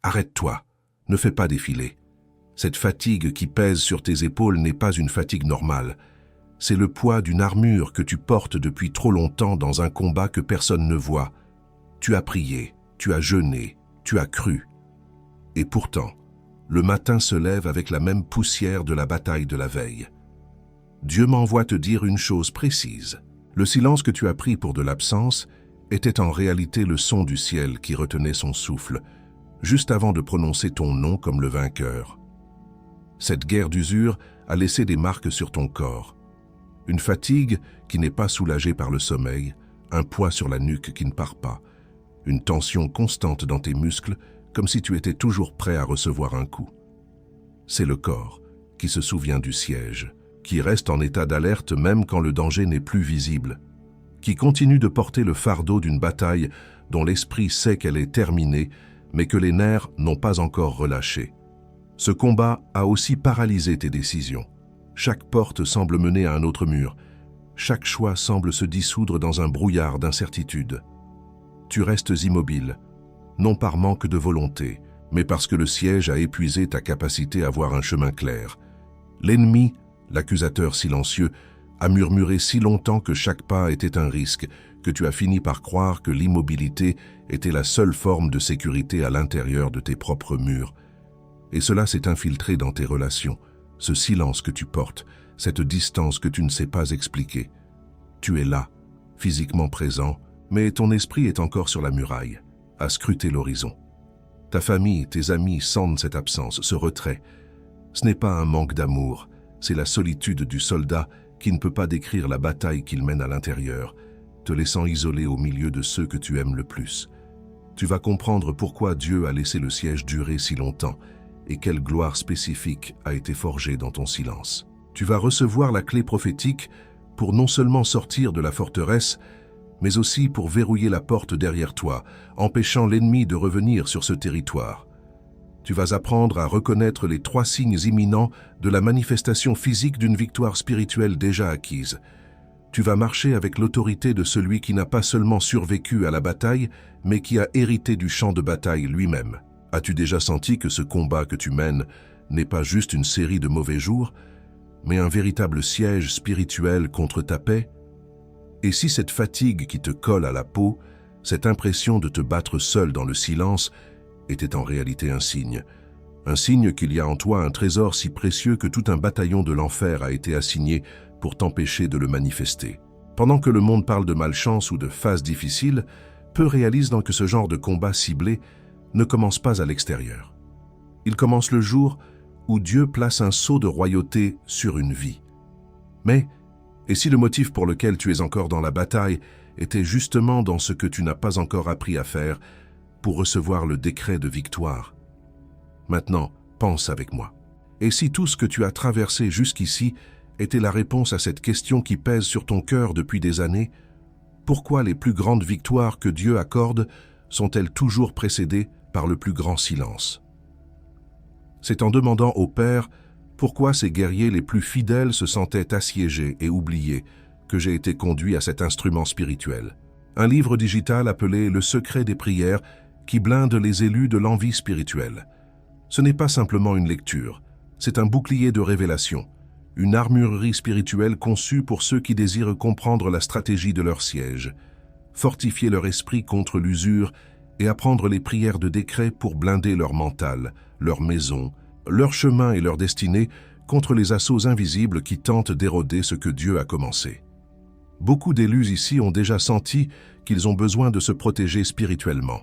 Arrête-toi, ne fais pas défiler. Cette fatigue qui pèse sur tes épaules n'est pas une fatigue normale. C'est le poids d'une armure que tu portes depuis trop longtemps dans un combat que personne ne voit. Tu as prié, tu as jeûné, tu as cru. Et pourtant, le matin se lève avec la même poussière de la bataille de la veille. Dieu m'envoie te dire une chose précise. Le silence que tu as pris pour de l'absence était en réalité le son du ciel qui retenait son souffle, juste avant de prononcer ton nom comme le vainqueur. Cette guerre d'usure a laissé des marques sur ton corps. Une fatigue qui n'est pas soulagée par le sommeil, un poids sur la nuque qui ne part pas, une tension constante dans tes muscles, comme si tu étais toujours prêt à recevoir un coup. C'est le corps qui se souvient du siège, qui reste en état d'alerte même quand le danger n'est plus visible, qui continue de porter le fardeau d'une bataille dont l'esprit sait qu'elle est terminée, mais que les nerfs n'ont pas encore relâché. Ce combat a aussi paralysé tes décisions. Chaque porte semble mener à un autre mur. Chaque choix semble se dissoudre dans un brouillard d'incertitude. Tu restes immobile, non par manque de volonté, mais parce que le siège a épuisé ta capacité à voir un chemin clair. L'ennemi, l'accusateur silencieux, a murmuré si longtemps que chaque pas était un risque, que tu as fini par croire que l'immobilité était la seule forme de sécurité à l'intérieur de tes propres murs. Et cela s'est infiltré dans tes relations, ce silence que tu portes, cette distance que tu ne sais pas expliquer. Tu es là, physiquement présent, mais ton esprit est encore sur la muraille, à scruter l'horizon. Ta famille, tes amis sentent cette absence, ce retrait. Ce n'est pas un manque d'amour, c'est la solitude du soldat qui ne peut pas décrire la bataille qu'il mène à l'intérieur, te laissant isolé au milieu de ceux que tu aimes le plus. Tu vas comprendre pourquoi Dieu a laissé le siège durer si longtemps et quelle gloire spécifique a été forgée dans ton silence. Tu vas recevoir la clé prophétique pour non seulement sortir de la forteresse, mais aussi pour verrouiller la porte derrière toi, empêchant l'ennemi de revenir sur ce territoire. Tu vas apprendre à reconnaître les 3 signes imminents de la manifestation physique d'une victoire spirituelle déjà acquise. Tu vas marcher avec l'autorité de celui qui n'a pas seulement survécu à la bataille, mais qui a hérité du champ de bataille lui-même. As-tu déjà senti que ce combat que tu mènes n'est pas juste une série de mauvais jours, mais un véritable siège spirituel contre ta paix? Et si cette fatigue qui te colle à la peau, cette impression de te battre seul dans le silence, était en réalité un signe qu'il y a en toi un trésor si précieux que tout un bataillon de l'enfer a été assigné pour t'empêcher de le manifester. Pendant que le monde parle de malchance ou de phases difficiles, peu réalisent que ce genre de combat ciblé ne commence pas à l'extérieur. Il commence le jour où Dieu place un sceau de royauté sur une vie. Mais, et si le motif pour lequel tu es encore dans la bataille était justement dans ce que tu n'as pas encore appris à faire pour recevoir le décret de victoire? Maintenant, pense avec moi. Et si tout ce que tu as traversé jusqu'ici était la réponse à cette question qui pèse sur ton cœur depuis des années, pourquoi les plus grandes victoires que Dieu accorde sont-elles toujours précédées par le plus grand silence? C'est en demandant au Père pourquoi ces guerriers les plus fidèles se sentaient assiégés et oubliés que j'ai été conduit à cet instrument spirituel. Un livre digital appelé « Le secret des prières » qui blinde les élus de l'envie spirituelle. Ce n'est pas simplement une lecture, c'est un bouclier de révélation, une armurerie spirituelle conçue pour ceux qui désirent comprendre la stratégie de leur siège, fortifier leur esprit contre l'usure et apprendre les prières de décret pour blinder leur mental, leur maison, leur chemin et leur destinée contre les assauts invisibles qui tentent d'éroder ce que Dieu a commencé. Beaucoup d'élus ici ont déjà senti qu'ils ont besoin de se protéger spirituellement,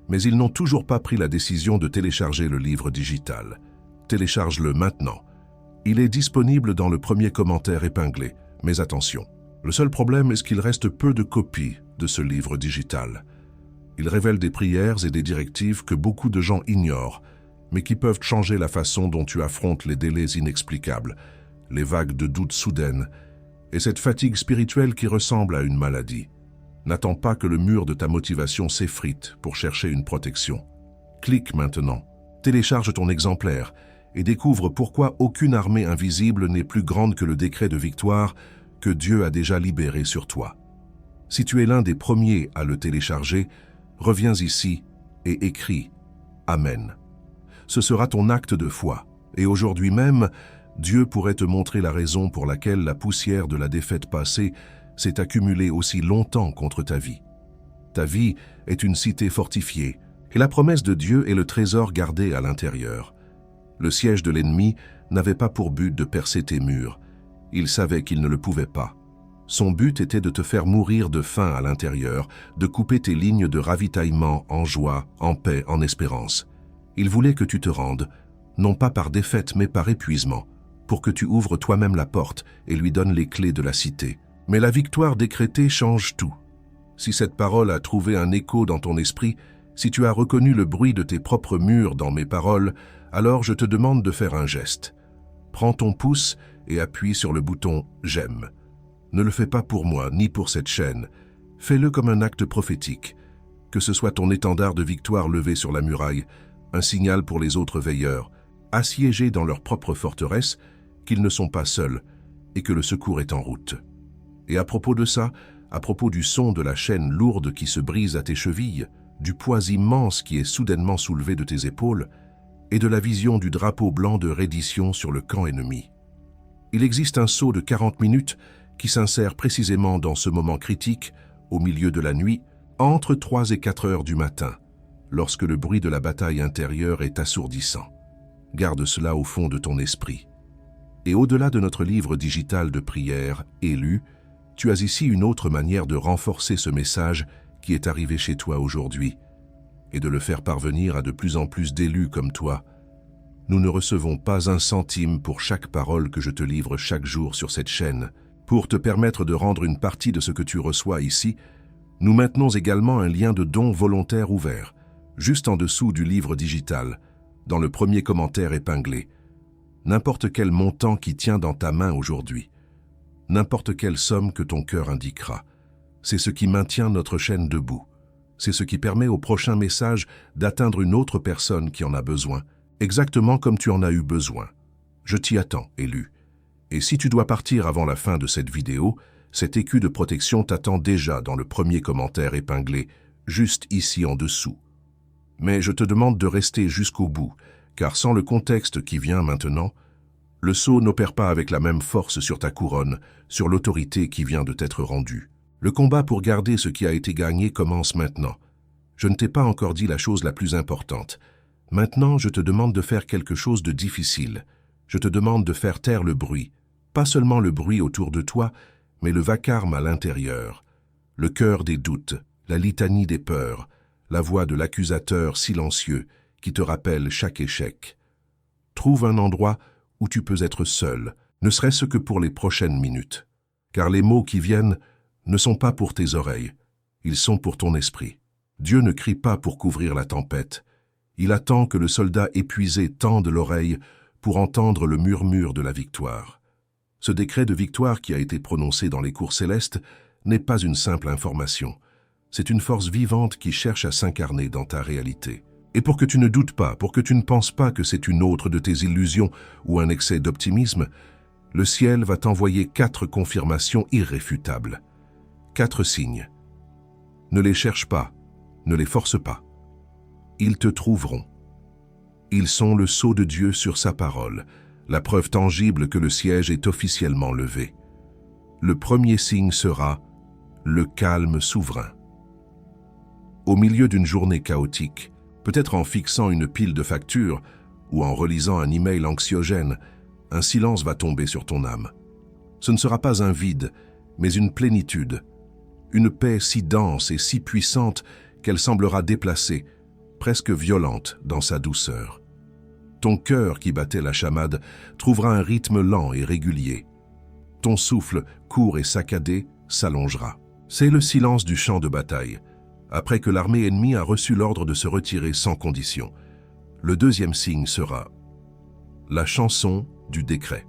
mais ils n'ont toujours pas pris la décision de télécharger le livre digital. Télécharge-le maintenant. Il est disponible dans le premier commentaire épinglé, mais attention, le seul problème est qu'il reste peu de copies de ce livre digital. Il révèle des prières et des directives que beaucoup de gens ignorent, mais qui peuvent changer la façon dont tu affrontes les délais inexplicables, les vagues de doutes soudaines et cette fatigue spirituelle qui ressemble à une maladie. N'attends pas que le mur de ta motivation s'effrite pour chercher une protection. Clique maintenant, télécharge ton exemplaire et découvre pourquoi aucune armée invisible n'est plus grande que le décret de victoire que Dieu a déjà libéré sur toi. Si tu es l'un des premiers à le télécharger, reviens ici et écris « Amen ». ce sera ton acte de foi. Et aujourd'hui même, Dieu pourrait te montrer la raison pour laquelle la poussière de la défaite passée s'est accumulée aussi longtemps contre ta vie. Ta vie est une cité fortifiée, et la promesse de Dieu est le trésor gardé à l'intérieur. Le siège de l'ennemi n'avait pas pour but de percer tes murs. Il savait qu'il ne le pouvait pas. Son but était de te faire mourir de faim à l'intérieur, de couper tes lignes de ravitaillement en joie, en paix, en espérance. Il voulait que tu te rendes, non pas par défaite mais par épuisement, pour que tu ouvres toi-même la porte et lui donnes les clés de la cité. Mais la victoire décrétée change tout. Si cette parole a trouvé un écho dans ton esprit, si tu as reconnu le bruit de tes propres murs dans mes paroles, alors je te demande de faire un geste. Prends ton pouce et appuie sur le bouton « J'aime ». Ne le fais pas pour moi, ni pour cette chaîne. Fais-le comme un acte prophétique. Que ce soit ton étendard de victoire levé sur la muraille, un signal pour les autres veilleurs, assiégés dans leur propre forteresse, qu'ils ne sont pas seuls et que le secours est en route. Et à propos de ça, à propos du son de la chaîne lourde qui se brise à tes chevilles, du poids immense qui est soudainement soulevé de tes épaules, et de la vision du drapeau blanc de reddition sur le camp ennemi. Il existe un saut de 40 minutes qui s'insère précisément dans ce moment critique, au milieu de la nuit, entre 3 et 4 heures du matin, lorsque le bruit de la bataille intérieure est assourdissant. Garde cela au fond de ton esprit. Et au-delà de notre livre digital de prière, élu, tu as ici une autre manière de renforcer ce message qui est arrivé chez toi aujourd'hui, et de le faire parvenir à de plus en plus d'élus comme toi. Nous ne recevons pas un centime pour chaque parole que je te livre chaque jour sur cette chaîne. Pour te permettre de rendre une partie de ce que tu reçois ici, nous maintenons également un lien de don volontaire ouvert, juste en dessous du livre digital, dans le premier commentaire épinglé. N'importe quel montant qui tient dans ta main aujourd'hui, n'importe quelle somme que ton cœur indiquera, c'est ce qui maintient notre chaîne debout. C'est ce qui permet au prochain message d'atteindre une autre personne qui en a besoin, exactement comme tu en as eu besoin. Je t'y attends, élu. Et si tu dois partir avant la fin de cette vidéo, cet écu de protection t'attend déjà dans le premier commentaire épinglé, juste ici en dessous. Mais je te demande de rester jusqu'au bout, car sans le contexte qui vient maintenant, le sceau n'opère pas avec la même force sur ta couronne, sur l'autorité qui vient de t'être rendue. Le combat pour garder ce qui a été gagné commence maintenant. Je ne t'ai pas encore dit la chose la plus importante. Maintenant, je te demande de faire quelque chose de difficile. Je te demande de faire taire le bruit. Pas seulement le bruit autour de toi, mais le vacarme à l'intérieur, le cœur des doutes, la litanie des peurs, la voix de l'accusateur silencieux qui te rappelle chaque échec. Trouve un endroit où tu peux être seul, ne serait-ce que pour les prochaines minutes. Car les mots qui viennent ne sont pas pour tes oreilles, ils sont pour ton esprit. Dieu ne crie pas pour couvrir la tempête. Il attend que le soldat épuisé tende l'oreille pour entendre le murmure de la victoire. Ce décret de victoire qui a été prononcé dans les cours célestes n'est pas une simple information. C'est une force vivante qui cherche à s'incarner dans ta réalité. Et pour que tu ne doutes pas, pour que tu ne penses pas que c'est une autre de tes illusions ou un excès d'optimisme, le ciel va t'envoyer 4 confirmations irréfutables. 4 signes. Ne les cherche pas, ne les force pas. Ils te trouveront. Ils sont le sceau de Dieu sur sa parole, la preuve tangible que le siège est officiellement levé. Le premier signe sera le calme souverain. Au milieu d'une journée chaotique, peut-être en fixant une pile de factures ou en relisant un email anxiogène, un silence va tomber sur ton âme. Ce ne sera pas un vide, mais une plénitude, une paix si dense et si puissante qu'elle semblera déplacée, presque violente dans sa douceur. Ton cœur qui battait la chamade trouvera un rythme lent et régulier. Ton souffle, court et saccadé, s'allongera. C'est le silence du champ de bataille, après que l'armée ennemie a reçu l'ordre de se retirer sans condition. Le deuxième signe sera la chanson du décret.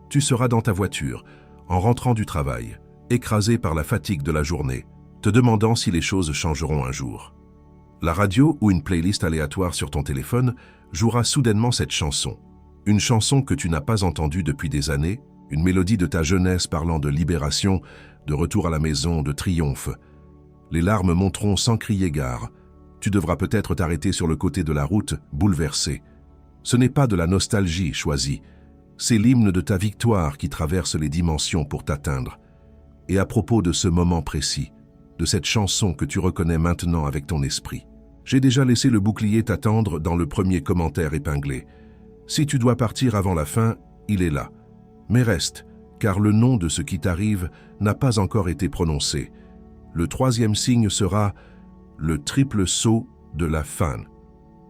Tu seras dans ta voiture, en rentrant du travail, écrasé par la fatigue de la journée, te demandant si les choses changeront un jour. La radio ou une playlist aléatoire sur ton téléphone jouera soudainement cette chanson. Une chanson que tu n'as pas entendue depuis des années, une mélodie de ta jeunesse parlant de libération, de retour à la maison, de triomphe. Les larmes monteront sans crier gare. Tu devras peut-être t'arrêter sur le côté de la route, bouleversé. Ce n'est pas de la nostalgie choisie, c'est l'hymne de ta victoire qui traverse les dimensions pour t'atteindre. Et à propos de ce moment précis, de cette chanson que tu reconnais maintenant avec ton esprit, j'ai déjà laissé le bouclier t'attendre dans le premier commentaire épinglé. Si tu dois partir avant la fin, il est là. Mais reste, car le nom de ce qui t'arrive n'a pas encore été prononcé. Le troisième signe sera le triple saut de la fin.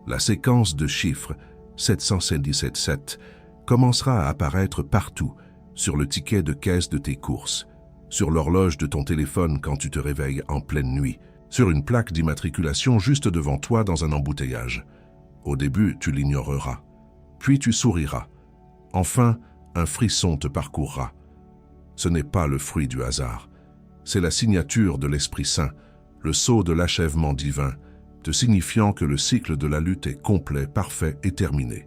La séquence de chiffres 777 commencera à apparaître partout, sur le ticket de caisse de tes courses, sur l'horloge de ton téléphone quand tu te réveilles en pleine nuit, sur une plaque d'immatriculation juste devant toi dans un embouteillage. Au début, tu l'ignoreras. Puis tu souriras. Enfin, un frisson te parcourra. Ce n'est pas le fruit du hasard. C'est la signature de l'Esprit Saint, le sceau de l'achèvement divin, te signifiant que le cycle de la lutte est complet, parfait et terminé.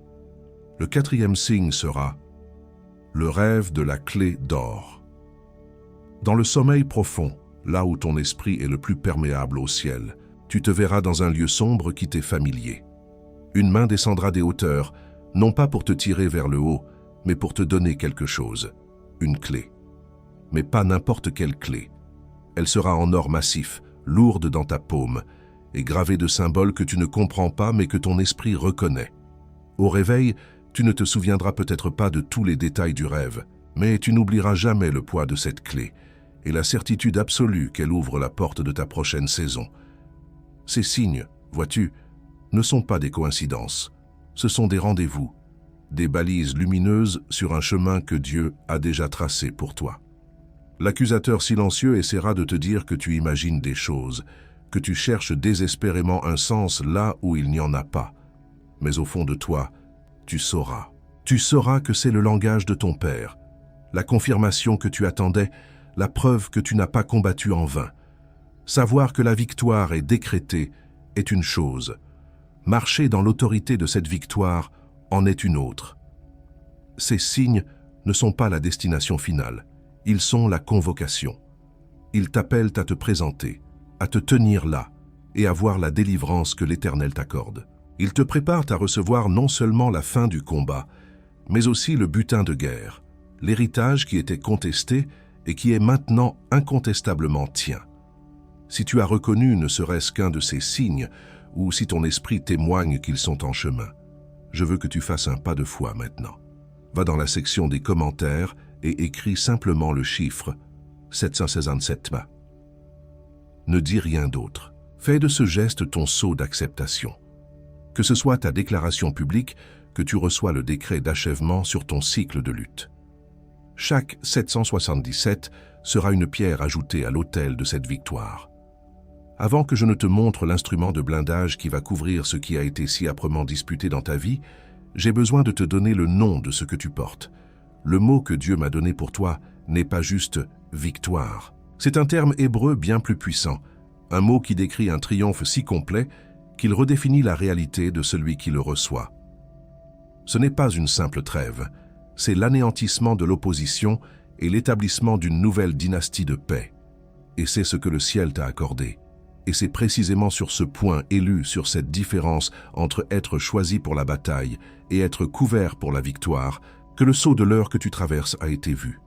Le quatrième signe sera le rêve de la clé d'or. Dans le sommeil profond, là où ton esprit est le plus perméable au ciel, tu te verras dans un lieu sombre qui t'est familier. Une main descendra des hauteurs, non pas pour te tirer vers le haut, mais pour te donner quelque chose, une clé. Mais pas n'importe quelle clé. Elle sera en or massif, lourde dans ta paume, et gravée de symboles que tu ne comprends pas mais que ton esprit reconnaît. Au réveil, tu ne te souviendras peut-être pas de tous les détails du rêve, mais tu n'oublieras jamais le poids de cette clé et la certitude absolue qu'elle ouvre la porte de ta prochaine saison. Ces signes, vois-tu, ne sont pas des coïncidences, ce sont des rendez-vous, des balises lumineuses sur un chemin que Dieu a déjà tracé pour toi. L'accusateur silencieux essaiera de te dire que tu imagines des choses, que tu cherches désespérément un sens là où il n'y en a pas. Mais au fond de toi, tu sauras. Tu sauras que c'est le langage de ton Père, la confirmation que tu attendais, la preuve que tu n'as pas combattu en vain. Savoir que la victoire est décrétée est une chose. Marcher dans l'autorité de cette victoire en est une autre. Ces signes ne sont pas la destination finale, ils sont la convocation. Ils t'appellent à te présenter, à te tenir là et à voir la délivrance que l'Éternel t'accorde. Ils te préparent à recevoir non seulement la fin du combat, mais aussi le butin de guerre, l'héritage qui était contesté et qui est maintenant incontestablement tien. Si tu as reconnu ne serait-ce qu'un de ces signes, ou si ton esprit témoigne qu'ils sont en chemin, je veux que tu fasses un pas de foi maintenant. Va dans la section des commentaires et écris simplement le chiffre 767. Ne dis rien d'autre. Fais de ce geste ton sceau d'acceptation. Que ce soit ta déclaration publique, que tu reçois le décret d'achèvement sur ton cycle de lutte. Chaque 777 sera une pierre ajoutée à l'autel de cette victoire. Avant que je ne te montre l'instrument de blindage qui va couvrir ce qui a été si âprement disputé dans ta vie, j'ai besoin de te donner le nom de ce que tu portes. Le mot que Dieu m'a donné pour toi n'est pas juste « victoire ». C'est un terme hébreu bien plus puissant, un mot qui décrit un triomphe si complet qu'il redéfinit la réalité de celui qui le reçoit. Ce n'est pas une simple trêve, c'est l'anéantissement de l'opposition et l'établissement d'une nouvelle dynastie de paix. Et c'est ce que le ciel t'a accordé. Et c'est précisément sur ce point élu, sur cette différence entre être choisi pour la bataille et être couvert pour la victoire, que le sceau de l'heure que tu traverses a été vu.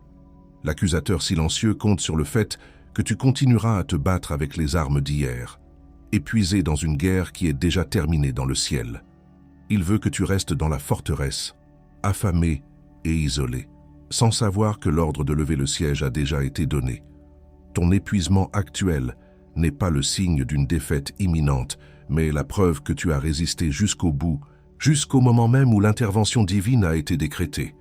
L'accusateur silencieux compte sur le fait que tu continueras à te battre avec les armes d'hier, épuisé dans une guerre qui est déjà terminée dans le ciel. Il veut que tu restes dans la forteresse, affamé et isolé, sans savoir que l'ordre de lever le siège a déjà été donné. Ton épuisement actuel n'est pas le signe d'une défaite imminente, mais la preuve que tu as résisté jusqu'au bout, jusqu'au moment même où l'intervention divine a été décrétée.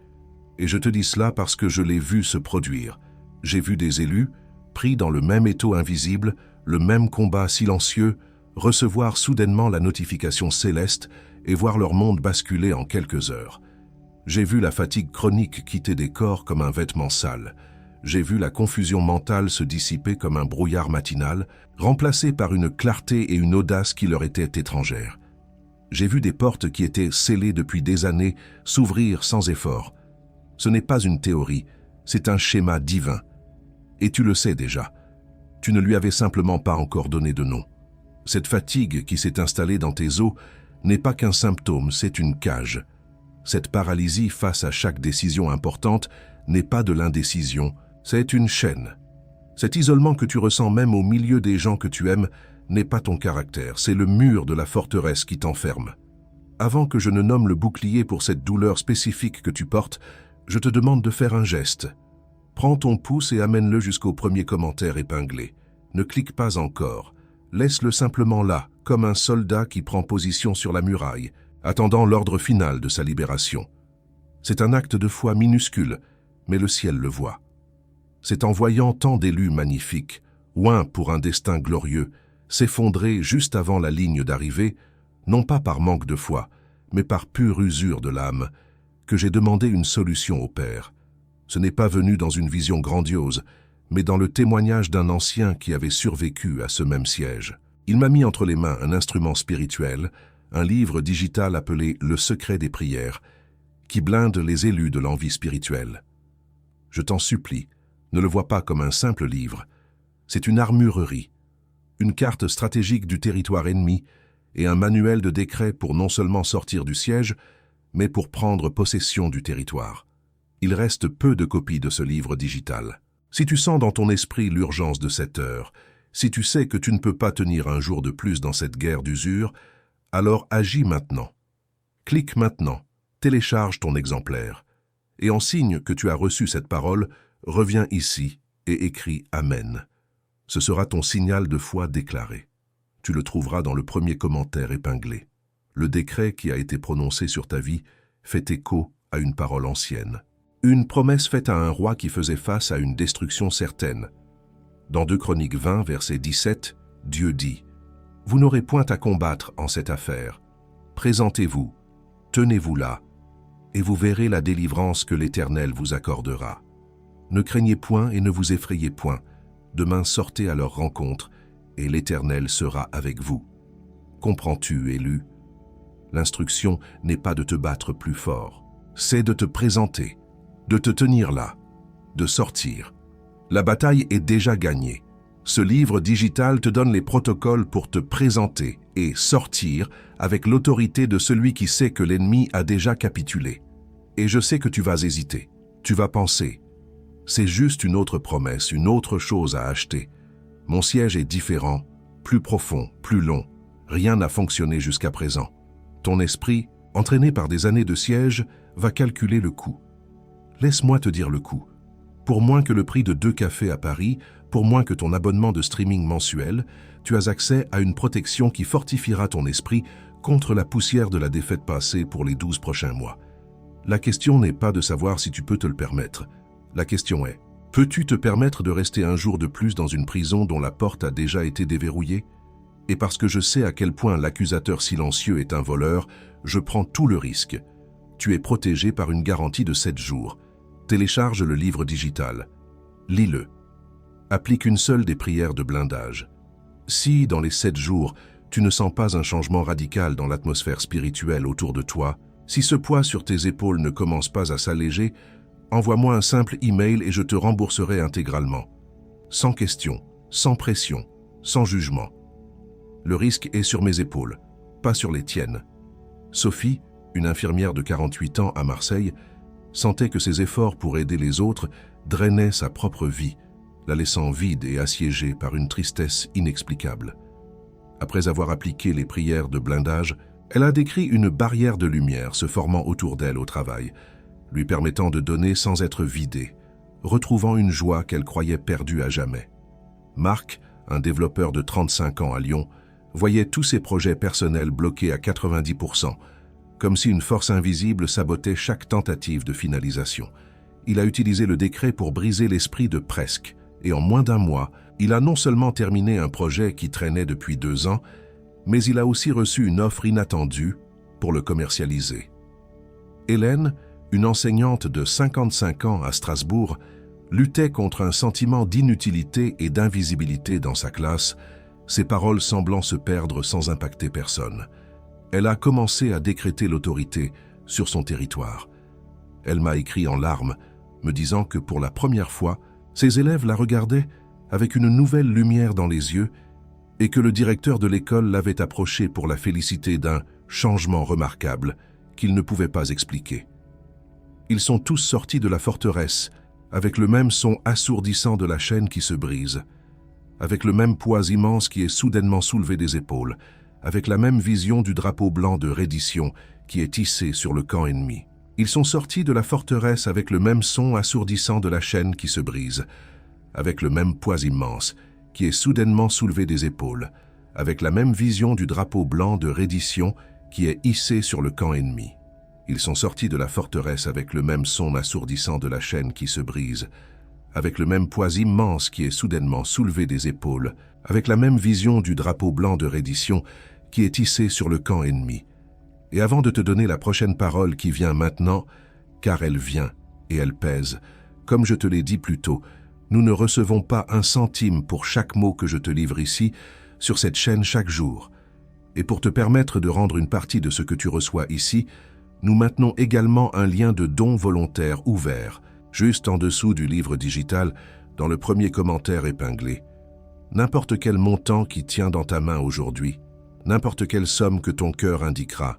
Et je te dis cela parce que je l'ai vu se produire. J'ai vu des élus, pris dans le même étau invisible, le même combat silencieux, recevoir soudainement la notification céleste et voir leur monde basculer en quelques heures. J'ai vu la fatigue chronique quitter des corps comme un vêtement sale. J'ai vu la confusion mentale se dissiper comme un brouillard matinal, remplacée par une clarté et une audace qui leur étaient étrangères. J'ai vu des portes qui étaient scellées depuis des années s'ouvrir sans effort. Ce n'est pas une théorie, c'est un schéma divin. Et tu le sais déjà. Tu ne lui avais simplement pas encore donné de nom. Cette fatigue qui s'est installée dans tes os n'est pas qu'un symptôme, c'est une cage. Cette paralysie face à chaque décision importante n'est pas de l'indécision, c'est une chaîne. Cet isolement que tu ressens même au milieu des gens que tu aimes n'est pas ton caractère, c'est le mur de la forteresse qui t'enferme. Avant que je ne nomme le bouclier pour cette douleur spécifique que tu portes, je te demande de faire un geste. Prends ton pouce et amène-le jusqu'au premier commentaire épinglé. Ne clique pas encore. Laisse-le simplement là, comme un soldat qui prend position sur la muraille, attendant l'ordre final de sa libération. C'est un acte de foi minuscule, mais le ciel le voit. C'est en voyant tant d'élus magnifiques, oints pour un destin glorieux, s'effondrer juste avant la ligne d'arrivée, non pas par manque de foi, mais par pure usure de l'âme, que j'ai demandé une solution au Père. Ce n'est pas venu dans une vision grandiose, mais dans le témoignage d'un ancien qui avait survécu à ce même siège. Il m'a mis entre les mains un instrument spirituel, un livre digital appelé « Le secret des prières », qui blinde les élus de l'envie spirituelle. Je t'en supplie, ne le vois pas comme un simple livre. C'est une armurerie, une carte stratégique du territoire ennemi et un manuel de décret pour non seulement sortir du siège, mais pour prendre possession du territoire. Il reste peu de copies de ce livre digital. Si tu sens dans ton esprit l'urgence de cette heure, si tu sais que tu ne peux pas tenir un jour de plus dans cette guerre d'usure, alors agis maintenant. Clique maintenant, télécharge ton exemplaire, et en signe que tu as reçu cette parole, reviens ici et écris « Amen ». Ce sera ton signal de foi déclaré. Tu le trouveras dans le premier commentaire épinglé. Le décret qui a été prononcé sur ta vie fait écho à une parole ancienne. Une promesse faite à un roi qui faisait face à une destruction certaine. Dans 2 Chroniques 20, verset 17, Dieu dit « Vous n'aurez point à combattre en cette affaire. Présentez-vous, tenez-vous là, et vous verrez la délivrance que l'Éternel vous accordera. Ne craignez point et ne vous effrayez point. Demain sortez à leur rencontre, et l'Éternel sera avec vous. Comprends-tu, élu? L'instruction n'est pas de te battre plus fort, c'est de te présenter, de te tenir là, de sortir. La bataille est déjà gagnée. Ce livre digital te donne les protocoles pour te présenter et sortir avec l'autorité de celui qui sait que l'ennemi a déjà capitulé. Et je sais que tu vas hésiter, tu vas penser. C'est juste une autre promesse, une autre chose à acheter. Mon siège est différent, plus profond, plus long. Rien n'a fonctionné jusqu'à présent. Ton esprit, entraîné par des années de siège, va calculer le coût. Laisse-moi te dire le coût. Pour moins que le prix de 2 cafés à Paris, pour moins que ton abonnement de streaming mensuel, tu as accès à une protection qui fortifiera ton esprit contre la poussière de la défaite passée pour les 12 prochains mois. La question n'est pas de savoir si tu peux te le permettre. La question est, peux-tu te permettre de rester un jour de plus dans une prison dont la porte a déjà été déverrouillée? Et parce que je sais à quel point l'accusateur silencieux est un voleur, je prends tout le risque. Tu es protégé par une garantie de 7 jours. Télécharge le livre digital. Lis-le. Applique une seule des prières de blindage. Si, dans les 7 jours, tu ne sens pas un changement radical dans l'atmosphère spirituelle autour de toi, si ce poids sur tes épaules ne commence pas à s'alléger, envoie-moi un simple email et je te rembourserai intégralement. Sans question, sans pression, sans jugement. Le risque est sur mes épaules, pas sur les tiennes. Sophie, une infirmière de 48 ans à Marseille, sentait que ses efforts pour aider les autres drainaient sa propre vie, la laissant vide et assiégée par une tristesse inexplicable. Après avoir appliqué les prières de blindage, elle a décrit une barrière de lumière se formant autour d'elle au travail, lui permettant de donner sans être vidée, retrouvant une joie qu'elle croyait perdue à jamais. Marc, un développeur de 35 ans à Lyon, voyait tous ses projets personnels bloqués à 90%, comme si une force invisible sabotait chaque tentative de finalisation. Il a utilisé le décret pour briser l'esprit de presque, et en moins d'1 mois, il a non seulement terminé un projet qui traînait depuis 2 ans, mais il a aussi reçu une offre inattendue pour le commercialiser. Hélène, une enseignante de 55 ans à Strasbourg, luttait contre un sentiment d'inutilité et d'invisibilité dans sa classe, ses paroles semblant se perdre sans impacter personne. Elle a commencé à décréter l'autorité sur son territoire. Elle m'a écrit en larmes, me disant que pour la première fois, ses élèves la regardaient avec une nouvelle lumière dans les yeux et que le directeur de l'école l'avait approché pour la féliciter d'un changement remarquable qu'il ne pouvait pas expliquer. Ils sont tous sortis de la forteresse, avec le même son assourdissant de la chaîne qui se brise, avec le même poids immense qui est soudainement soulevé des épaules, avec la même vision du drapeau blanc de reddition qui est hissé sur le camp ennemi. Ils sont sortis de la forteresse avec le même son assourdissant de la chaîne qui se brise, avec le même poids immense qui est soudainement soulevé des épaules, avec la même vision du drapeau blanc de reddition qui est hissé sur le camp ennemi. Ils sont sortis de la forteresse avec le même son assourdissant de la chaîne qui se brise, avec le même poids immense qui est soudainement soulevé des épaules, avec la même vision du drapeau blanc de reddition qui est hissé sur le camp ennemi. Et avant de te donner la prochaine parole qui vient maintenant, car elle vient et elle pèse, comme je te l'ai dit plus tôt, nous ne recevons pas un centime pour chaque mot que je te livre ici, sur cette chaîne chaque jour. Et pour te permettre de rendre une partie de ce que tu reçois ici, nous maintenons également un lien de don volontaire ouvert, juste en dessous du livre digital, dans le premier commentaire épinglé. N'importe quel montant qui tient dans ta main aujourd'hui, n'importe quelle somme que ton cœur indiquera,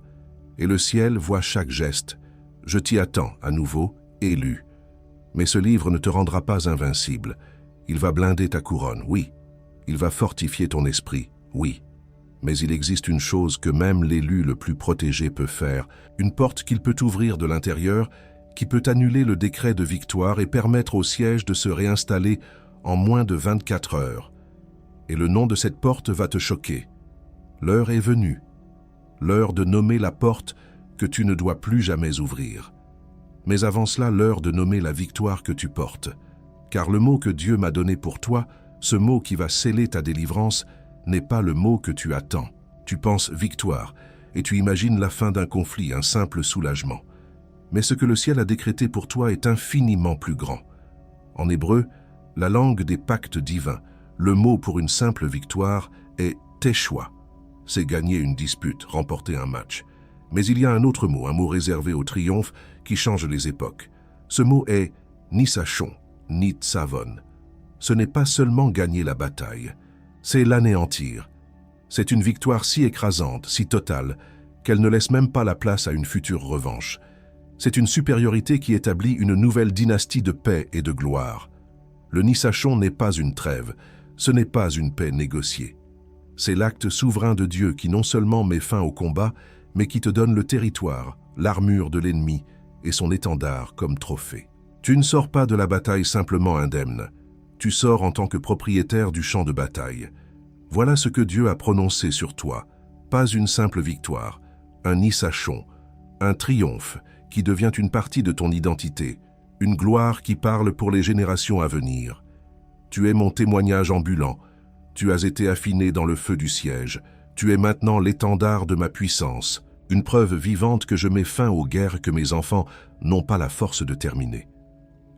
et le ciel voit chaque geste. Je t'y attends, à nouveau, élu. Mais ce livre ne te rendra pas invincible. Il va blinder ta couronne, oui. Il va fortifier ton esprit, oui. Mais il existe une chose que même l'élu le plus protégé peut faire, une porte qu'il peut ouvrir de l'intérieur, qui peut annuler le décret de victoire et permettre au siège de se réinstaller en moins de 24 heures. Et le nom de cette porte va te choquer. L'heure est venue. L'heure de nommer la porte que tu ne dois plus jamais ouvrir. Mais avant cela, l'heure de nommer la victoire que tu portes. Car le mot que Dieu m'a donné pour toi, ce mot qui va sceller ta délivrance, n'est pas le mot que tu attends. Tu penses victoire, et tu imagines la fin d'un conflit, un simple soulagement. Mais ce que le ciel a décrété pour toi est infiniment plus grand. En hébreu, la langue des pactes divins, le mot pour une simple victoire est « teshuah ». C'est gagner une dispute, remporter un match. Mais il y a un autre mot, un mot réservé au triomphe qui change les époques. Ce mot est « nisachon », ni tsavon. Ce n'est pas seulement gagner la bataille, c'est l'anéantir. C'est une victoire si écrasante, si totale, qu'elle ne laisse même pas la place à une future revanche. C'est une supériorité qui établit une nouvelle dynastie de paix et de gloire. Le Nisachon n'est pas une trêve, ce n'est pas une paix négociée. C'est l'acte souverain de Dieu qui non seulement met fin au combat, mais qui te donne le territoire, l'armure de l'ennemi et son étendard comme trophée. Tu ne sors pas de la bataille simplement indemne. Tu sors en tant que propriétaire du champ de bataille. Voilà ce que Dieu a prononcé sur toi. Pas une simple victoire, un Nisachon, un triomphe qui devient une partie de ton identité, une gloire qui parle pour les générations à venir. Tu es mon témoignage ambulant. Tu as été affiné dans le feu du siège. Tu es maintenant l'étendard de ma puissance, une preuve vivante que je mets fin aux guerres que mes enfants n'ont pas la force de terminer.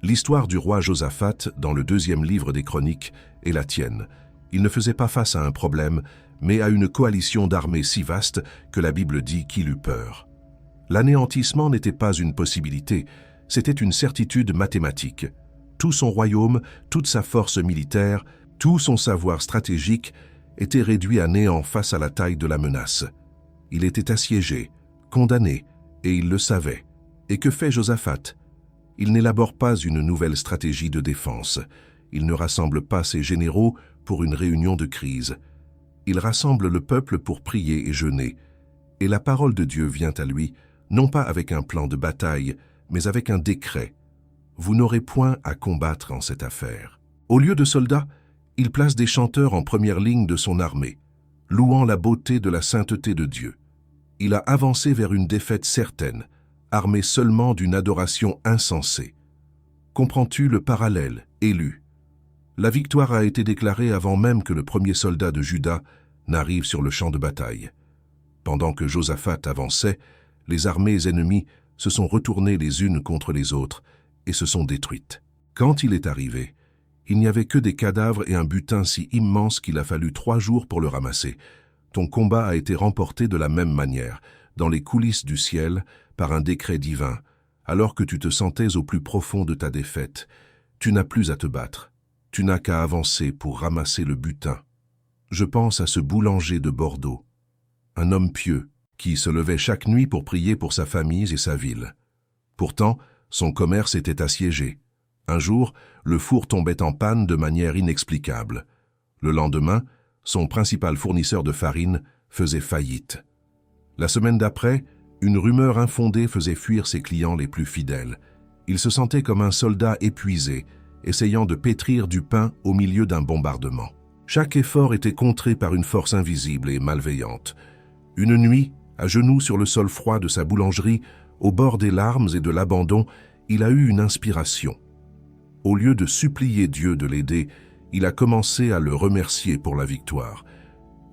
L'histoire du roi Josaphat, dans le 2e livre des Chroniques, est la tienne. Il ne faisait pas face à un problème, mais à une coalition d'armées si vaste que la Bible dit qu'il eut peur. L'anéantissement n'était pas une possibilité, c'était une certitude mathématique. Tout son royaume, toute sa force militaire, tout son savoir stratégique était réduit à néant face à la taille de la menace. Il était assiégé, condamné, et il le savait. Et que fait Josaphat? Il n'élabore pas une nouvelle stratégie de défense. Il ne rassemble pas ses généraux pour une réunion de crise. Il rassemble le peuple pour prier et jeûner. Et la parole de Dieu vient à lui, non pas avec un plan de bataille, mais avec un décret. Vous n'aurez point à combattre en cette affaire. Au lieu de soldats, il place des chanteurs en première ligne de son armée, louant la beauté de la sainteté de Dieu. Il a avancé vers une défaite certaine, armé seulement d'une adoration insensée. Comprends-tu le parallèle, élu? La victoire a été déclarée avant même que le premier soldat de Juda n'arrive sur le champ de bataille. Pendant que Josaphat avançait, les armées ennemies se sont retournées les unes contre les autres et se sont détruites. Quand il est arrivé, il n'y avait que des cadavres et un butin si immense qu'il a fallu 3 jours pour le ramasser. Ton combat a été remporté de la même manière, dans les coulisses du ciel, par un décret divin, alors que tu te sentais au plus profond de ta défaite. Tu n'as plus à te battre. Tu n'as qu'à avancer pour ramasser le butin. Je pense à ce boulanger de Bordeaux, un homme pieux qui se levait chaque nuit pour prier pour sa famille et sa ville. Pourtant, son commerce était assiégé. Un jour, le four tombait en panne de manière inexplicable. Le lendemain, son principal fournisseur de farine faisait faillite. La semaine d'après, une rumeur infondée faisait fuir ses clients les plus fidèles. Il se sentait comme un soldat épuisé, essayant de pétrir du pain au milieu d'un bombardement. Chaque effort était contré par une force invisible et malveillante. Une nuit, à genoux sur le sol froid de sa boulangerie, au bord des larmes et de l'abandon, il a eu une inspiration. Au lieu de supplier Dieu de l'aider, il a commencé à le remercier pour la victoire.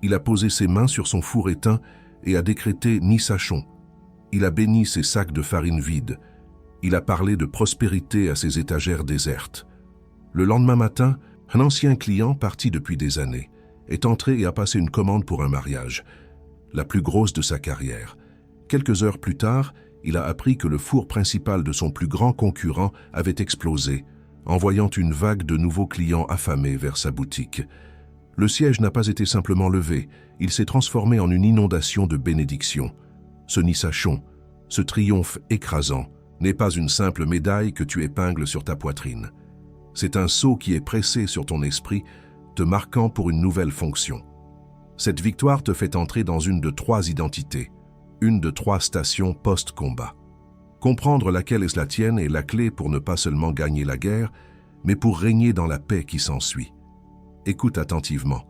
Il a posé ses mains sur son four éteint et a décrété Nissachon. Il a béni ses sacs de farine vides. Il a parlé de prospérité à ses étagères désertes. Le lendemain matin, un ancien client, parti depuis des années, est entré et a passé une commande pour un mariage, la plus grosse de sa carrière. Quelques heures plus tard, il a appris que le four principal de son plus grand concurrent avait explosé, envoyant une vague de nouveaux clients affamés vers sa boutique. Le siège n'a pas été simplement levé, il s'est transformé en une inondation de bénédictions. Ce Nissachon, ce triomphe écrasant, n'est pas une simple médaille que tu épingles sur ta poitrine. C'est un sceau qui est pressé sur ton esprit, te marquant pour une nouvelle fonction. Cette victoire te fait entrer dans une de 3 identités, une de 3 stations post-combat. Comprendre laquelle est la tienne est la clé pour ne pas seulement gagner la guerre, mais pour régner dans la paix qui s'ensuit. Écoute attentivement,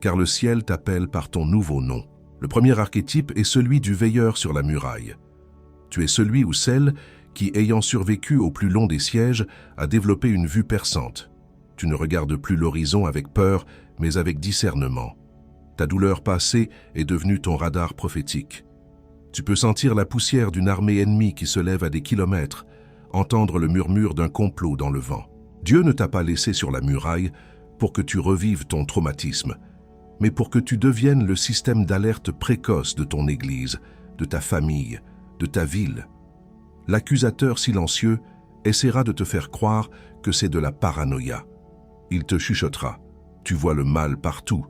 car le ciel t'appelle par ton nouveau nom. Le premier archétype est celui du veilleur sur la muraille. Tu es celui ou celle qui, ayant survécu au plus long des sièges, a développé une vue perçante. Tu ne regardes plus l'horizon avec peur, mais avec discernement. Ta douleur passée est devenue ton radar prophétique. Tu peux sentir la poussière d'une armée ennemie qui se lève à des kilomètres, entendre le murmure d'un complot dans le vent. Dieu ne t'a pas laissé sur la muraille pour que tu revives ton traumatisme, mais pour que tu deviennes le système d'alerte précoce de ton Église, de ta famille, de ta ville. L'accusateur silencieux essaiera de te faire croire que c'est de la paranoïa. Il te chuchotera. Tu vois le mal partout.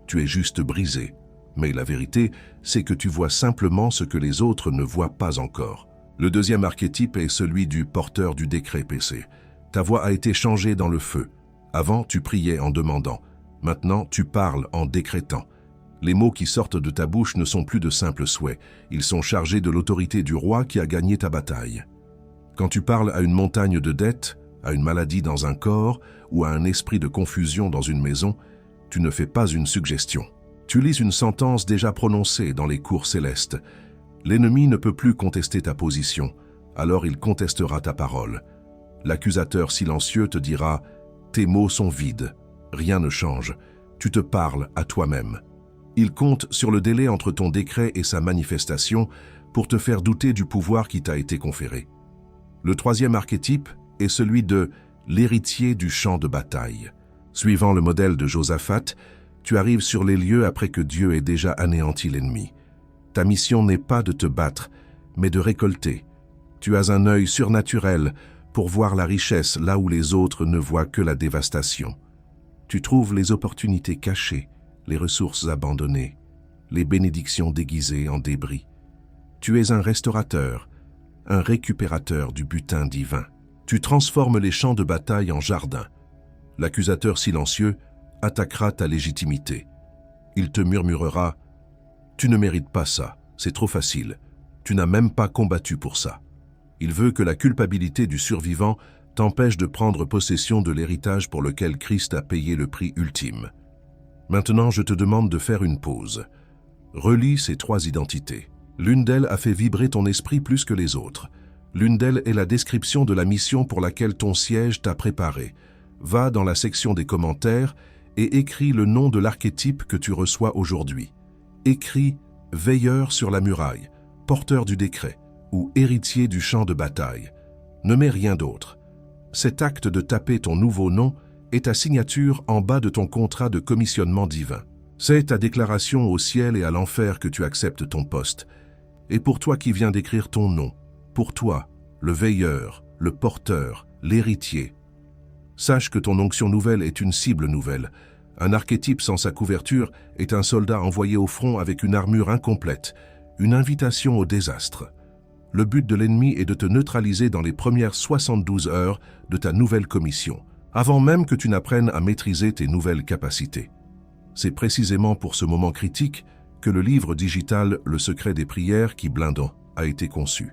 Tu es juste brisé. Mais la vérité, c'est que tu vois simplement ce que les autres ne voient pas encore. Le deuxième archétype est celui du porteur du décret PC. Ta voix a été changée dans le feu. Avant, tu priais en demandant. Maintenant, tu parles en décrétant. Les mots qui sortent de ta bouche ne sont plus de simples souhaits. Ils sont chargés de l'autorité du roi qui a gagné ta bataille. Quand tu parles à une montagne de dettes, à une maladie dans un corps ou à un esprit de confusion dans une maison, tu ne fais pas une suggestion. Tu lis une sentence déjà prononcée dans les cours célestes. L'ennemi ne peut plus contester ta position, alors il contestera ta parole. L'accusateur silencieux te dira « Tes mots sont vides, rien ne change, tu te parles à toi-même ». Il compte sur le délai entre ton décret et sa manifestation pour te faire douter du pouvoir qui t'a été conféré. Le troisième archétype est celui de l'héritier du champ de bataille. Suivant le modèle de Josaphat, tu arrives sur les lieux après que Dieu ait déjà anéanti l'ennemi. Ta mission n'est pas de te battre, mais de récolter. Tu as un œil surnaturel pour voir la richesse là où les autres ne voient que la dévastation. Tu trouves les opportunités cachées, les ressources abandonnées, les bénédictions déguisées en débris. Tu es un restaurateur, un récupérateur du butin divin. Tu transformes les champs de bataille en jardins. L'accusateur silencieux attaquera ta légitimité. Il te murmurera « Tu ne mérites pas ça, c'est trop facile, tu n'as même pas combattu pour ça ». Il veut que la culpabilité du survivant t'empêche de prendre possession de l'héritage pour lequel Christ a payé le prix ultime. Maintenant, je te demande de faire une pause. Relis ces 3 identités. L'une d'elles a fait vibrer ton esprit plus que les autres. L'une d'elles est la description de la mission pour laquelle ton siège t'a préparé. Va dans la section des commentaires et écris le nom de l'archétype que tu reçois aujourd'hui. Écris « Veilleur sur la muraille »,« Porteur du décret » ou « Héritier du champ de bataille ». Ne mets rien d'autre. Cet acte de taper ton nouveau nom est ta signature en bas de ton contrat de commissionnement divin. C'est ta déclaration au ciel et à l'enfer que tu acceptes ton poste. Et pour toi qui viens d'écrire ton nom, pour toi, le veilleur, le porteur, l'héritier, sache que ton onction nouvelle est une cible nouvelle. Un archétype sans sa couverture est un soldat envoyé au front avec une armure incomplète, une invitation au désastre. Le but de l'ennemi est de te neutraliser dans les premières 72 heures de ta nouvelle commission, avant même que tu n'apprennes à maîtriser tes nouvelles capacités. C'est précisément pour ce moment critique que le livre digital Le secret des prières qui blindent a été conçu.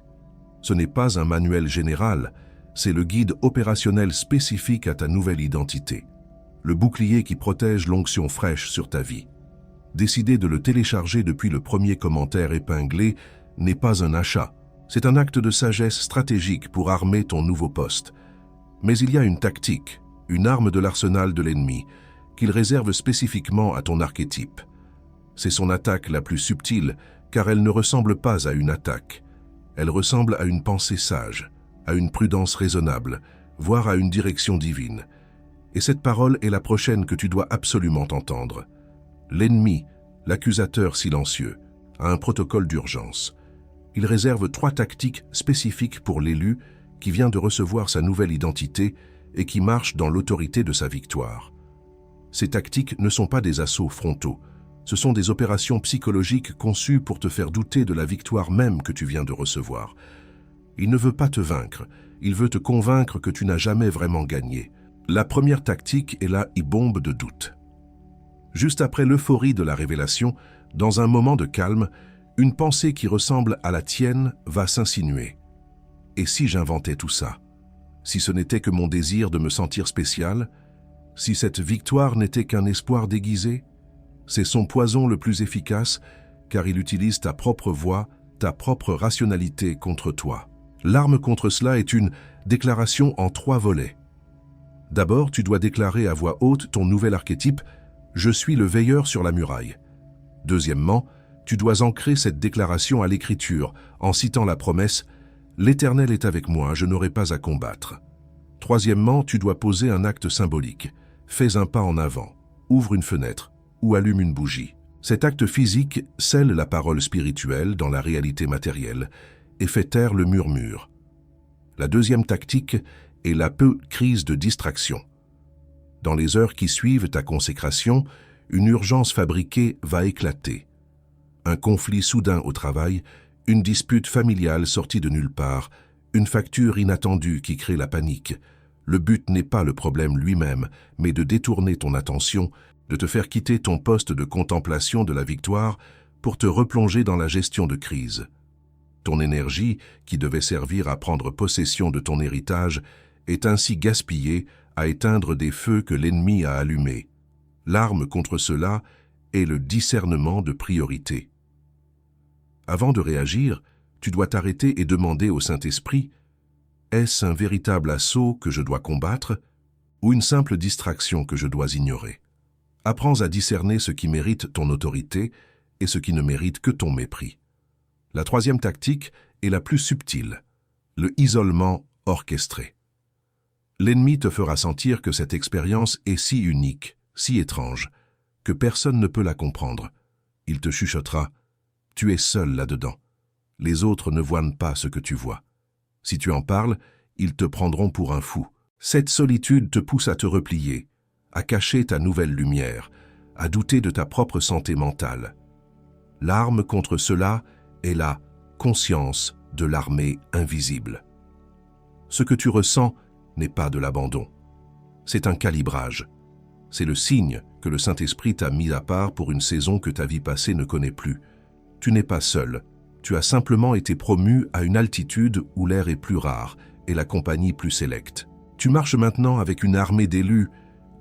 Ce n'est pas un manuel général, c'est le guide opérationnel spécifique à ta nouvelle identité. Le bouclier qui protège l'onction fraîche sur ta vie. Décider de le télécharger depuis le premier commentaire épinglé n'est pas un achat. C'est un acte de sagesse stratégique pour armer ton nouveau poste. Mais il y a une tactique, une arme de l'arsenal de l'ennemi, qu'il réserve spécifiquement à ton archétype. C'est son attaque la plus subtile, car elle ne ressemble pas à une attaque. Elle ressemble à une pensée sage, à une prudence raisonnable, voire à une direction divine. Et cette parole est la prochaine que tu dois absolument entendre. L'ennemi, l'accusateur silencieux, a un protocole d'urgence. Il réserve 3 tactiques spécifiques pour l'élu qui vient de recevoir sa nouvelle identité et qui marche dans l'autorité de sa victoire. Ces tactiques ne sont pas des assauts frontaux, ce sont des opérations psychologiques conçues pour te faire douter de la victoire même que tu viens de recevoir. Il ne veut pas te vaincre, il veut te convaincre que tu n'as jamais vraiment gagné. La première tactique est la bombe de doute. Juste après l'euphorie de la révélation, dans un moment de calme, une pensée qui ressemble à la tienne va s'insinuer. Et si j'inventais tout ça? Si ce n'était que mon désir de me sentir spécial? Si cette victoire n'était qu'un espoir déguisé? C'est son poison le plus efficace, car il utilise ta propre voix, ta propre rationalité contre toi. L'arme contre cela est une déclaration en 3 volets. D'abord, tu dois déclarer à voix haute ton nouvel archétype « Je suis le veilleur sur la muraille ». Deuxièmement, tu dois ancrer cette déclaration à l'écriture en citant la promesse « L'Éternel est avec moi, je n'aurai pas à combattre ». Troisièmement, tu dois poser un acte symbolique. Fais un pas en avant, ouvre une fenêtre ou allume une bougie. Cet acte physique scelle la parole spirituelle dans la réalité matérielle et fait taire le murmure. La deuxième tactique est la crise de distraction. Dans les heures qui suivent ta consécration, une urgence fabriquée va éclater. Un conflit soudain au travail, une dispute familiale sortie de nulle part, une facture inattendue qui crée la panique. Le but n'est pas le problème lui-même, mais de détourner ton attention, de te faire quitter ton poste de contemplation de la victoire pour te replonger dans la gestion de crise. Ton énergie, qui devait servir à prendre possession de ton héritage, est ainsi gaspillée à éteindre des feux que l'ennemi a allumés. L'arme contre cela est le discernement de priorité. Avant de réagir, tu dois t'arrêter et demander au Saint-Esprit « Est-ce un véritable assaut que je dois combattre ou une simple distraction que je dois ignorer ?» Apprends à discerner ce qui mérite ton autorité et ce qui ne mérite que ton mépris. La troisième tactique est la plus subtile, le isolement orchestré. L'ennemi te fera sentir que cette expérience est si unique, si étrange, que personne ne peut la comprendre. Il te chuchotera « Tu es seul là-dedans. Les autres ne voient pas ce que tu vois. Si tu en parles, ils te prendront pour un fou. » Cette solitude te pousse à te replier, à cacher ta nouvelle lumière, à douter de ta propre santé mentale. L'arme contre cela est la conscience de l'armée invisible. Ce que tu ressens n'est pas de l'abandon. C'est un calibrage. C'est le signe que le Saint-Esprit t'a mis à part pour une saison que ta vie passée ne connaît plus. Tu n'es pas seul. Tu as simplement été promu à une altitude où l'air est plus rare et la compagnie plus sélecte. Tu marches maintenant avec une armée d'élus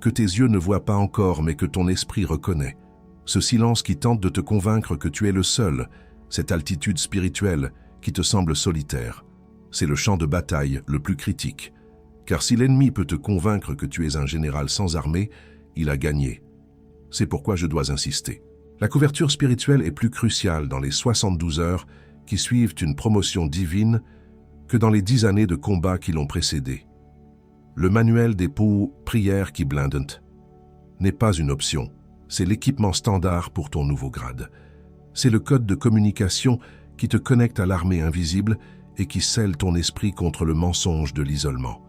que tes yeux ne voient pas encore mais que ton esprit reconnaît. Ce silence qui tente de te convaincre que tu es le seul, cette altitude spirituelle qui te semble solitaire, c'est le champ de bataille le plus critique. Car si l'ennemi peut te convaincre que tu es un général sans armée, il a gagné. C'est pourquoi je dois insister. La couverture spirituelle est plus cruciale dans les 72 heures qui suivent une promotion divine que dans les 10 années de combat qui l'ont précédé. Le manuel des prières qui blindent n'est pas une option, c'est l'équipement standard pour ton nouveau grade. C'est le code de communication qui te connecte à l'armée invisible et qui scelle ton esprit contre le mensonge de l'isolement.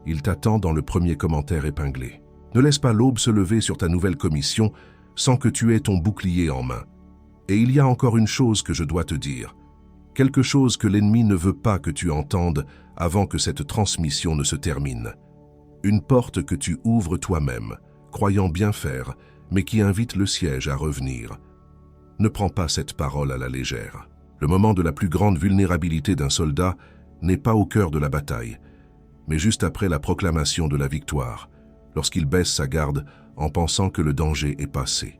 Il t'attend dans le premier commentaire épinglé. Ne laisse pas l'aube se lever sur ta nouvelle commission sans que tu aies ton bouclier en main. Et il y a encore une chose que je dois te dire. Quelque chose que l'ennemi ne veut pas que tu entendes avant que cette transmission ne se termine. Une porte que tu ouvres toi-même, croyant bien faire, mais qui invite le siège à revenir. Ne prends pas cette parole à la légère. Le moment de la plus grande vulnérabilité d'un soldat n'est pas au cœur de la bataille, mais juste après la proclamation de la victoire, lorsqu'il baisse sa garde en pensant que le danger est passé.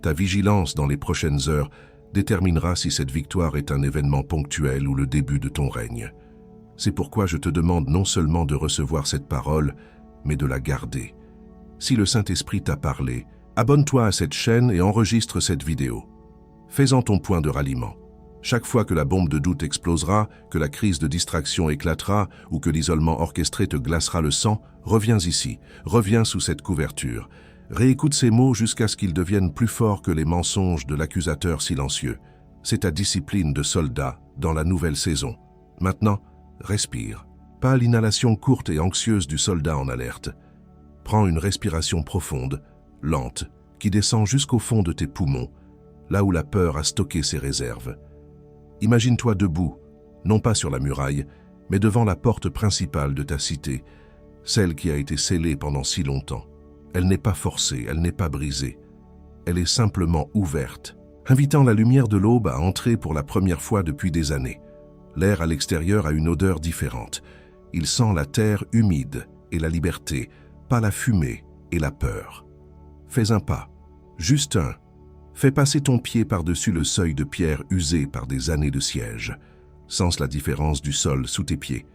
Ta vigilance dans les prochaines heures déterminera si cette victoire est un événement ponctuel ou le début de ton règne. C'est pourquoi je te demande non seulement de recevoir cette parole, mais de la garder. Si le Saint-Esprit t'a parlé, abonne-toi à cette chaîne et enregistre cette vidéo. Fais-en ton point de ralliement. Chaque fois que la bombe de doute explosera, que la crise de distraction éclatera ou que l'isolement orchestré te glacera le sang, reviens ici, reviens sous cette couverture. Réécoute ces mots jusqu'à ce qu'ils deviennent plus forts que les mensonges de l'accusateur silencieux. C'est ta discipline de soldat dans la nouvelle saison. Maintenant, respire. Pas l'inhalation courte et anxieuse du soldat en alerte. Prends une respiration profonde, lente, qui descend jusqu'au fond de tes poumons, là où la peur a stocké ses réserves. Imagine-toi debout, non pas sur la muraille, mais devant la porte principale de ta cité, celle qui a été scellée pendant si longtemps. Elle n'est pas forcée, elle n'est pas brisée. Elle est simplement ouverte, invitant la lumière de l'aube à entrer pour la première fois depuis des années. L'air à l'extérieur a une odeur différente. Il sent la terre humide et la liberté, pas la fumée et la peur. Fais un pas, juste un. Fais passer ton pied par-dessus le seuil de pierre usé par des années de siège. Sens la différence du sol sous tes pieds.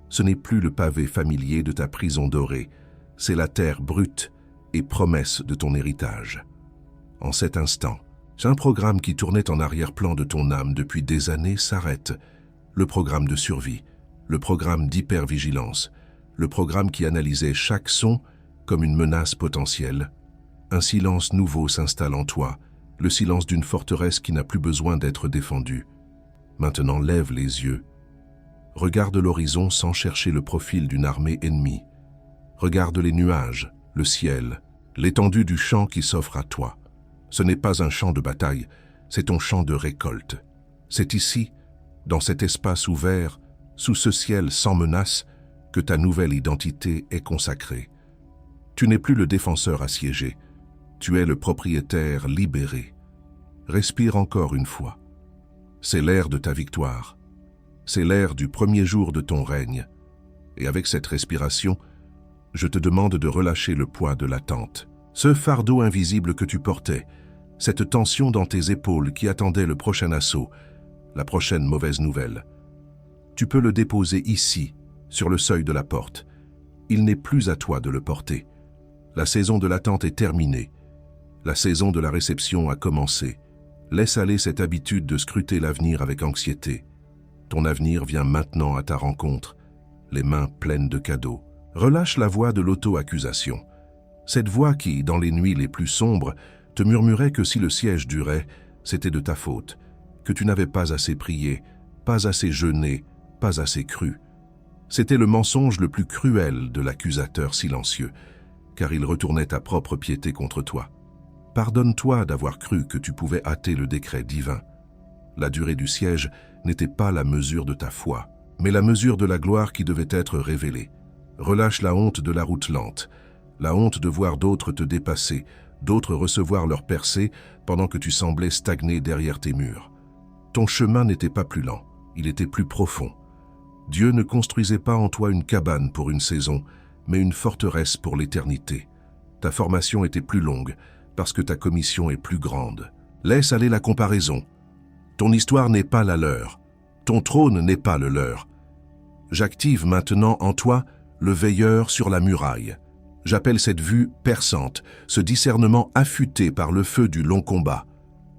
Ce n'est plus le pavé familier de ta prison dorée, c'est la terre brute et promesse de ton héritage. En cet instant, un programme qui tournait en arrière-plan de ton âme depuis des années s'arrête. Le programme de survie, le programme d'hypervigilance, le programme qui analysait chaque son comme une menace potentielle. Un silence nouveau s'installe en toi, le silence d'une forteresse qui n'a plus besoin d'être défendue. Maintenant, lève les yeux. Regarde l'horizon sans chercher le profil d'une armée ennemie. Regarde les nuages, le ciel, l'étendue du champ qui s'offre à toi. Ce n'est pas un champ de bataille, c'est ton champ de récolte. C'est ici, dans cet espace ouvert, sous ce ciel sans menace, que ta nouvelle identité est consacrée. Tu n'es plus le défenseur assiégé, tu es le propriétaire libéré. Respire encore une fois. C'est l'ère de ta victoire. C'est l'ère du premier jour de ton règne. Et avec cette respiration, je te demande de relâcher le poids de l'attente. Ce fardeau invisible que tu portais, cette tension dans tes épaules qui attendait le prochain assaut, la prochaine mauvaise nouvelle. Tu peux le déposer ici, sur le seuil de la porte. Il n'est plus à toi de le porter. La saison de l'attente est terminée. La saison de la réception a commencé. Laisse aller cette habitude de scruter l'avenir avec anxiété. Ton avenir vient maintenant à ta rencontre, les mains pleines de cadeaux. Relâche la voix de l'auto-accusation. Cette voix qui, dans les nuits les plus sombres, te murmurait que si le siège durait, c'était de ta faute, que tu n'avais pas assez prié, pas assez jeûné, pas assez cru. C'était le mensonge le plus cruel de l'accusateur silencieux, car il retournait ta propre piété contre toi. Pardonne-toi d'avoir cru que tu pouvais hâter le décret divin. La durée du siège n'était pas la mesure de ta foi, mais la mesure de la gloire qui devait être révélée. Relâche la honte de la route lente, la honte de voir d'autres te dépasser, d'autres recevoir leur percée pendant que tu semblais stagner derrière tes murs. Ton chemin n'était pas plus lent, il était plus profond. Dieu ne construisait pas en toi une cabane pour une saison, mais une forteresse pour l'éternité. Ta formation était plus longue, parce que ta commission est plus grande. Laisse aller la comparaison. Ton histoire n'est pas la leur. Ton trône n'est pas le leur. J'active maintenant en toi le veilleur sur la muraille. J'appelle cette vue perçante, ce discernement affûté par le feu du long combat.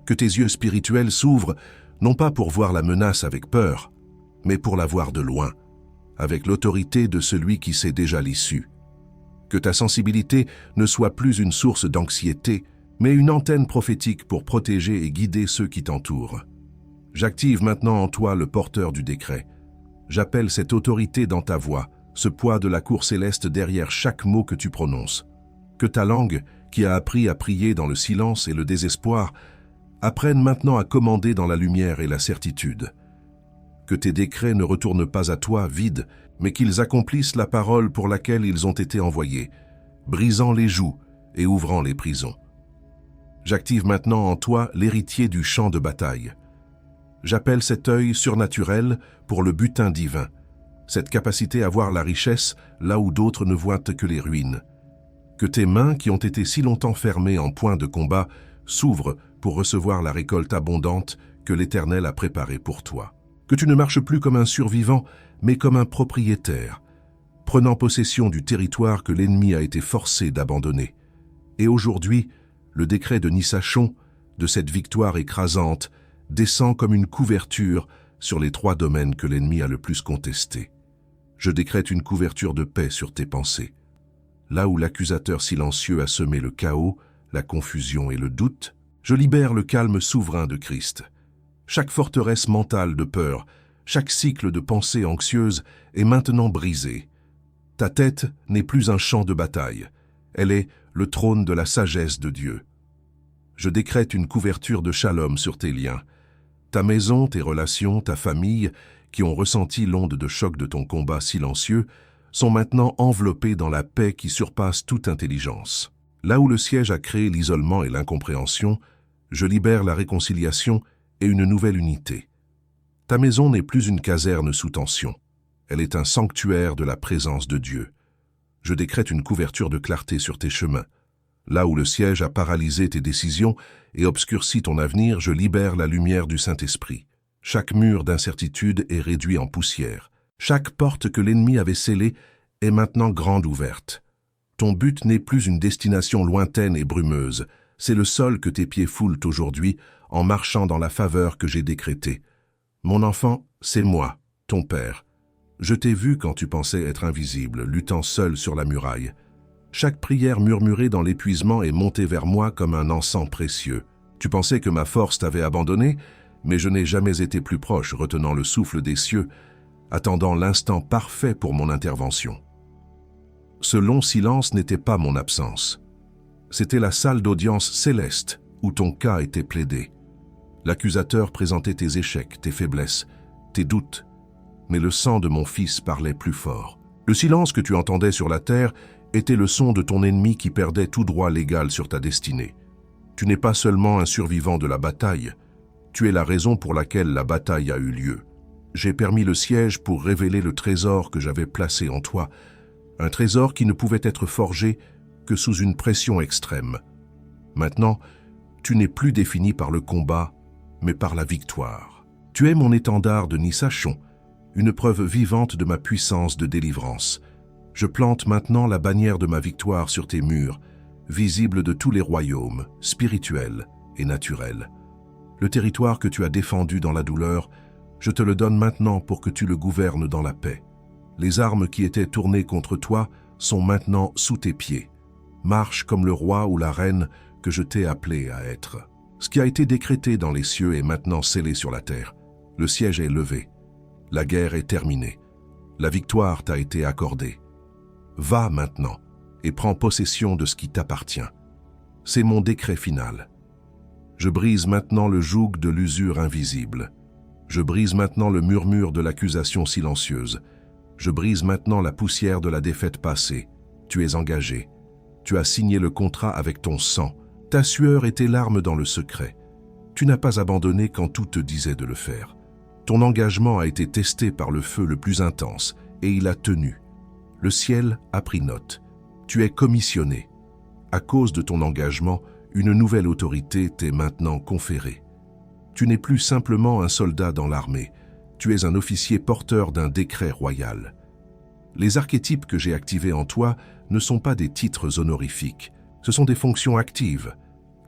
Que tes yeux spirituels s'ouvrent, non pas pour voir la menace avec peur, mais pour la voir de loin, avec l'autorité de celui qui sait déjà l'issue. Que ta sensibilité ne soit plus une source d'anxiété, mais une antenne prophétique pour protéger et guider ceux qui t'entourent. J'active maintenant en toi le porteur du décret. J'appelle cette autorité dans ta voix, ce poids de la cour céleste derrière chaque mot que tu prononces. Que ta langue, qui a appris à prier dans le silence et le désespoir, apprenne maintenant à commander dans la lumière et la certitude. Que tes décrets ne retournent pas à toi vides, mais qu'ils accomplissent la parole pour laquelle ils ont été envoyés, brisant les jougs et ouvrant les prisons. J'active maintenant en toi l'héritier du champ de bataille. J'appelle cet œil surnaturel pour le butin divin, cette capacité à voir la richesse là où d'autres ne voient que les ruines. Que tes mains, qui ont été si longtemps fermées en point de combat, s'ouvrent pour recevoir la récolte abondante que l'Éternel a préparée pour toi. Que tu ne marches plus comme un survivant, mais comme un propriétaire, prenant possession du territoire que l'ennemi a été forcé d'abandonner. Et aujourd'hui, le décret de Nisachon, de cette victoire écrasante, descend comme une couverture sur les 3 domaines que l'ennemi a le plus contestés. Je décrète une couverture de paix sur tes pensées. Là où l'accusateur silencieux a semé le chaos, la confusion et le doute, je libère le calme souverain de Christ. Chaque forteresse mentale de peur, chaque cycle de pensée anxieuse est maintenant brisé. Ta tête n'est plus un champ de bataille, elle est le trône de la sagesse de Dieu. Je décrète une couverture de shalom sur tes liens. Ta maison, tes relations, ta famille, qui ont ressenti l'onde de choc de ton combat silencieux, sont maintenant enveloppés dans la paix qui surpasse toute intelligence. Là où le siège a créé l'isolement et l'incompréhension, je libère la réconciliation et une nouvelle unité. Ta maison n'est plus une caserne sous tension. Elle est un sanctuaire de la présence de Dieu. Je décrète une couverture de clarté sur tes chemins. Là où le siège a paralysé tes décisions et obscurci ton avenir, je libère la lumière du Saint-Esprit. Chaque mur d'incertitude est réduit en poussière. Chaque porte que l'ennemi avait scellée est maintenant grande ouverte. Ton but n'est plus une destination lointaine et brumeuse. C'est le sol que tes pieds foulent aujourd'hui en marchant dans la faveur que j'ai décrétée. Mon enfant, c'est moi, ton Père. Je t'ai vu quand tu pensais être invisible, luttant seul sur la muraille. Chaque prière murmurée dans l'épuisement est montée vers moi comme un encens précieux. Tu pensais que ma force t'avait abandonné, mais je n'ai jamais été plus proche, retenant le souffle des cieux, attendant l'instant parfait pour mon intervention. Ce long silence n'était pas mon absence. C'était la salle d'audience céleste où ton cas était plaidé. L'accusateur présentait tes échecs, tes faiblesses, tes doutes, mais le sang de mon fils parlait plus fort. Le silence que tu entendais sur la terre était le son de ton ennemi qui perdait tout droit légal sur ta destinée. Tu n'es pas seulement un survivant de la bataille, tu es la raison pour laquelle la bataille a eu lieu. J'ai permis le siège pour révéler le trésor que j'avais placé en toi, un trésor qui ne pouvait être forgé que sous une pression extrême. Maintenant, tu n'es plus défini par le combat, mais par la victoire. Tu es mon étendard de Nisachon, une preuve vivante de ma puissance de délivrance. Je plante maintenant la bannière de ma victoire sur tes murs, visible de tous les royaumes, spirituels et naturels. Le territoire que tu as défendu dans la douleur, je te le donne maintenant pour que tu le gouvernes dans la paix. Les armes qui étaient tournées contre toi sont maintenant sous tes pieds. Marche comme le roi ou la reine que je t'ai appelé à être. Ce qui a été décrété dans les cieux est maintenant scellé sur la terre. Le siège est levé. La guerre est terminée. La victoire t'a été accordée. Va maintenant et prends possession de ce qui t'appartient. C'est mon décret final. Je brise maintenant le joug de l'usure invisible. Je brise maintenant le murmure de l'accusation silencieuse. Je brise maintenant la poussière de la défaite passée. Tu es engagé. Tu as signé le contrat avec ton sang. Ta sueur et tes larmes dans le secret. Tu n'as pas abandonné quand tout te disait de le faire. Ton engagement a été testé par le feu le plus intense et il a tenu. Le ciel a pris note. Tu es commissionné. À cause de ton engagement, une nouvelle autorité t'est maintenant conférée. Tu n'es plus simplement un soldat dans l'armée. Tu es un officier porteur d'un décret royal. Les archétypes que j'ai activés en toi ne sont pas des titres honorifiques. Ce sont des fonctions actives.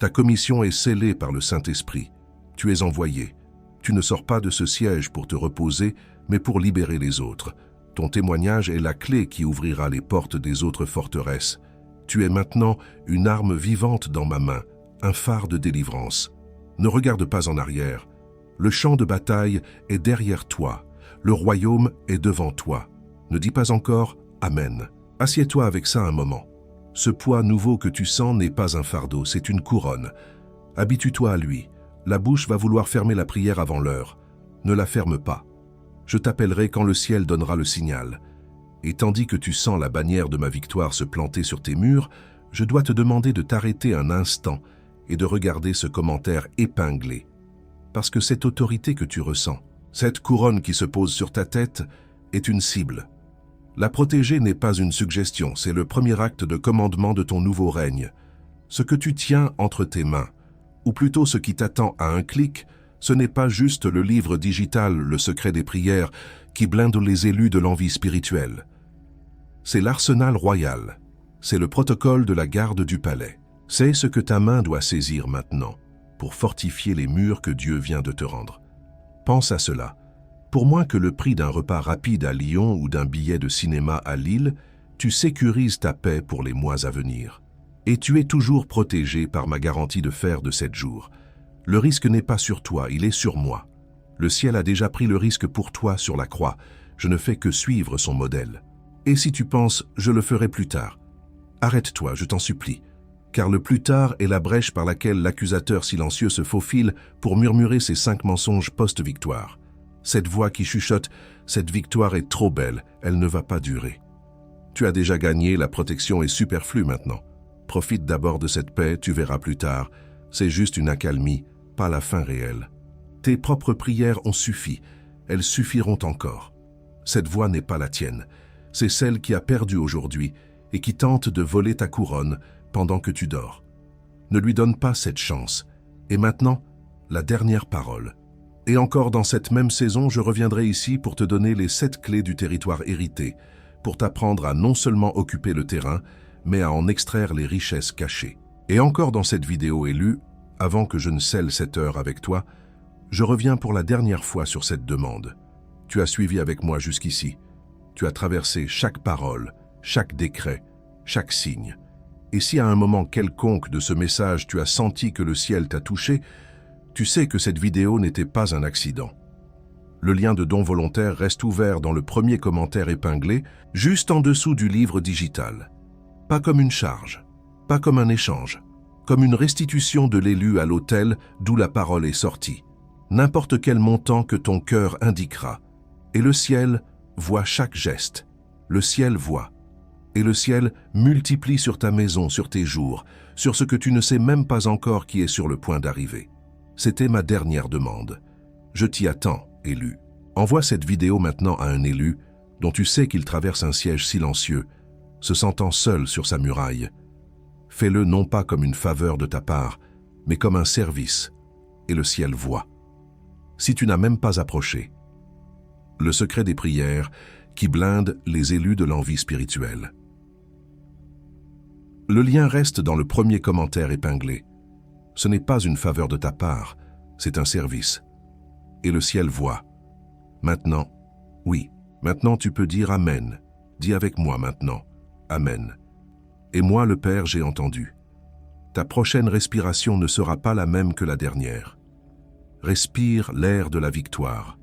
Ta commission est scellée par le Saint-Esprit. Tu es envoyé. Tu ne sors pas de ce siège pour te reposer, mais pour libérer les autres. Ton témoignage est la clé qui ouvrira les portes des autres forteresses. Tu es maintenant une arme vivante dans ma main, un phare de délivrance. Ne regarde pas en arrière. Le champ de bataille est derrière toi. Le royaume est devant toi. Ne dis pas encore « Amen ». Assieds-toi avec ça un moment. Ce poids nouveau que tu sens n'est pas un fardeau, c'est une couronne. Habitue-toi à lui. La bouche va vouloir fermer la prière avant l'heure. Ne la ferme pas. Je t'appellerai quand le ciel donnera le signal. Et tandis que tu sens la bannière de ma victoire se planter sur tes murs, je dois te demander de t'arrêter un instant et de regarder ce commentaire épinglé. Parce que cette autorité que tu ressens, cette couronne qui se pose sur ta tête, est une cible. La protéger n'est pas une suggestion, c'est le premier acte de commandement de ton nouveau règne. Ce que tu tiens entre tes mains, ou plutôt ce qui t'attend à un clic, ce n'est pas juste le livre digital, le secret des prières, qui blinde les élus de l'envie spirituelle. C'est l'arsenal royal, c'est le protocole de la garde du palais. C'est ce que ta main doit saisir maintenant, pour fortifier les murs que Dieu vient de te rendre. Pense à cela. Pour moins que le prix d'un repas rapide à Lyon ou d'un billet de cinéma à Lille, tu sécurises ta paix pour les mois à venir. Et tu es toujours protégé par ma garantie de fer de 7 jours. Le risque n'est pas sur toi, il est sur moi. Le ciel a déjà pris le risque pour toi sur la croix. Je ne fais que suivre son modèle. Et si tu penses « je le ferai plus tard », arrête-toi, je t'en supplie. Car le plus tard est la brèche par laquelle l'accusateur silencieux se faufile pour murmurer ses 5 mensonges post-victoire. Cette voix qui chuchote « cette victoire est trop belle, elle ne va pas durer ». Tu as déjà gagné, la protection est superflue maintenant. Profite d'abord de cette paix, tu verras plus tard. C'est juste une accalmie, pas la fin réelle. Tes propres prières ont suffi, elles suffiront encore. Cette voix n'est pas la tienne, c'est celle qui a perdu aujourd'hui et qui tente de voler ta couronne pendant que tu dors. Ne lui donne pas cette chance. Et maintenant, la dernière parole. Et encore dans cette même saison, je reviendrai ici pour te donner les 7 clés du territoire hérité, pour t'apprendre à non seulement occuper le terrain, mais à en extraire les richesses cachées. Et encore dans cette vidéo élue, avant que je ne scelle cette heure avec toi, je reviens pour la dernière fois sur cette demande. Tu as suivi avec moi jusqu'ici. Tu as traversé chaque parole, chaque décret, chaque signe. Et si à un moment quelconque de ce message tu as senti que le ciel t'a touché, tu sais que cette vidéo n'était pas un accident. Le lien de don volontaire reste ouvert dans le premier commentaire épinglé, juste en dessous du livre digital. Pas comme une charge, pas comme un échange, comme une restitution de l'élu à l'autel d'où la parole est sortie. N'importe quel montant que ton cœur indiquera. Et le ciel voit chaque geste. Le ciel voit. Et le ciel multiplie sur ta maison, sur tes jours, sur ce que tu ne sais même pas encore qui est sur le point d'arriver. C'était ma dernière demande. Je t'y attends, élu. Envoie cette vidéo maintenant à un élu dont tu sais qu'il traverse un siège silencieux, se sentant seul sur sa muraille. Fais-le non pas comme une faveur de ta part, mais comme un service, et le ciel voit. Si tu n'as même pas approché. Le secret des prières qui blinde les élus de l'envie spirituelle. Le lien reste dans le premier commentaire épinglé. Ce n'est pas une faveur de ta part, c'est un service. Et le ciel voit. Maintenant, oui, maintenant tu peux dire Amen. Dis avec moi maintenant, Amen. Et moi, le Père, j'ai entendu. Ta prochaine respiration ne sera pas la même que la dernière. Respire l'air de la victoire.